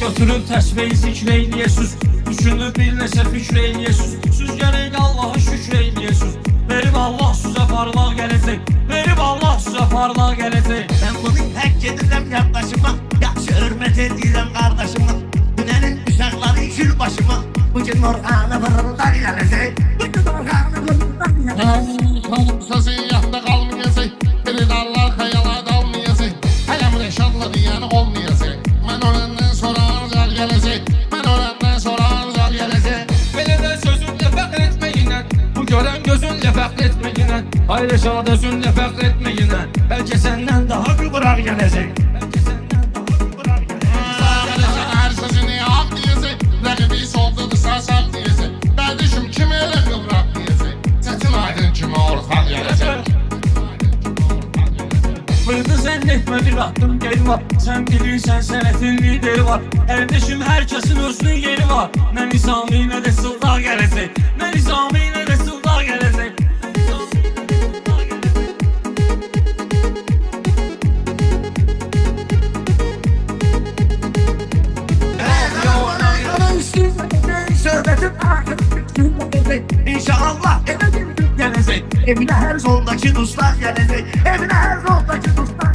Götürüb təsbih zikr eyləyəsiz, düşünüb bir nəsə fikr eyləyəsiz. Süz gərək Allaha şükür eyləyəsiz. Verib Allah sizə parlaq gələcək, verib Allah sizə parlaq gələcək. Ben bunu hak edirəm yaddaşıma, yaxşı hürmet edirəm qardaşıma. Dünənin uşaqları kül başıma, bugün Orhan'a vırıldar gələcək. Bugün Orhan'a vırıldar gələcək. Sözü yadda qalmayacaq, biri dallar xəyala dalmayacaq. Hələm reşadla deyəni olmayacaq. Mən öləndən sonra ancaq gələcək, mən öləndən sonra ancaq gələcək. Belə də sözünlə fəxr etməyinə, bu görən gözünlə fəxr etməyinə, ayrı şad özünlə fəxr etməyinə, bəlkə səndən daha qıvraq gələcək. Bəlkə səndən daha qıvraq gələcək. Gələcək hər sözünü haq deyəcək, rəqibi soldadısa sağ deyəcək. Qardeşim kimi elə qıvraq deyəcək, Çətin Aydın kimi orxaq gələcək. Fırdı zənn etmə bir addım geri var. Sən bilirsən sənətin lideri var. Kardeşim hər kəsin özünün yeri var. Nə Nizami nə də Sıldağ gələcək, nə Nizami nə də Sıldağ gələcək. İnşallah Gələcək. evine her zoldaki dostlar gelecek. Evine her zoldaki dostlar.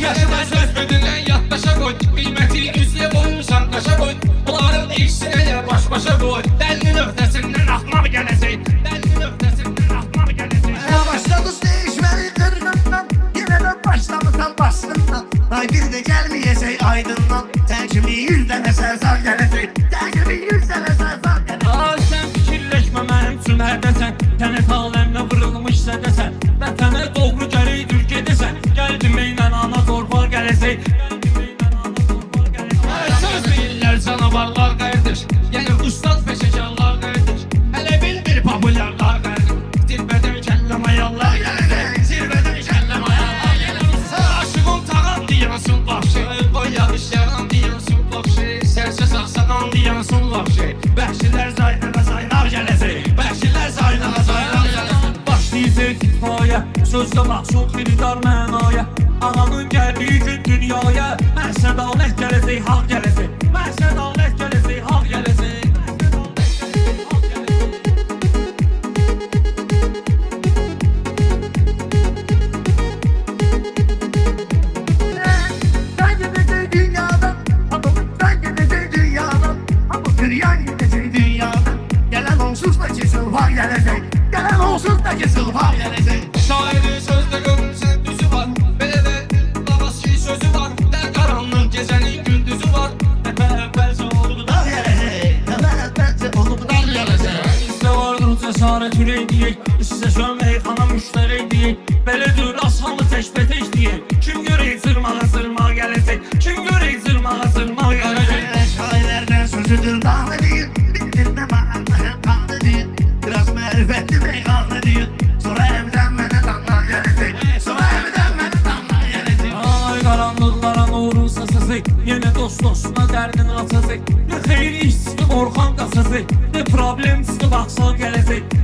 Yaşına söz ödülen yaddaşa koy, kıymeti yüzüye koyursan taşa koy. Bunların ikisine de baş başa koy. Dəlinin öhdəsindən axmaq gələcək, dəlinin öhdəsindən axmaq gələcək. Başladız değişmeli kırgından, yine de başlamışsan başlığından. Ay bir de gelmeyecek aydından. Sen kimi yüzden esersen gelecek. Sen kimi yüzden esersen gelecek. Sən fikirləşmə mənim üçün hərdəsən. Tənət aləmlə vırılmış sədəsən. Vətənə doğru gərək dül gedəsən. Gəldim eynən ana torpaq gələcək. Söz deyirlər canavarlar qardeş, yəni ustad peşəkarlar qardeş. Hələ bil bir populyarlar qardeş. Zirvədən kəlləmayallar gələcək, zirvədən kəlləmayallar gələcək. Aşığım tağan diyansın vahşi, qoy yağış yağan diyansın vahşi. Sərsə saxsaqan diyansın vahşi. Vəhşilər zaynağa zaynar gələcək, vəhşilər zaynağa zaynar gələcək. Başlayacaq itfaya, sözdə mahsul xilidar mənaya. Ağanın gəldiyi gün dünyaya, məhsəd alət gələcək, haq gələcək. Məhsəd alət gələcək, haq gələcək. Sen gidecek dünyadan, sen gidecek dünyadan. Ama kıryan gidecek dünyadan. Gelen onsuz da sılvar gelecek. Gelen onsuz da sılvar gelecek. Şairin sözdə görürsən düzü var. Belə də lavasçı sözü var. Dən qaranlıq gecənin gündüzü var. Əvvəlcə oldu da Gelecek, hemen olup da gelecek. bizdə vardır cəsarət ürək. Sizə sönmək xana müştərək deyək. Belədir ashalı təşbət deyək. Kim görək zırmağa zırmağa gələcək. Kim görək zırmağa zırmağa gələcək. Şairlerden sözüdür dağlı değil. Bildirme mağarlayan kanlı değil. Biraz marifetli meyhanlı değil. Sonra evlenmene damlar gelecek. Sonra evlenmene damlar gelecek. Ay qaranlıqlara nurun səsizik. Yenə dost dostuna dərdini açacaq. Ne xeyri işçisi Orxan qaçacaq. Ne problem çıxıb axsal gələcək.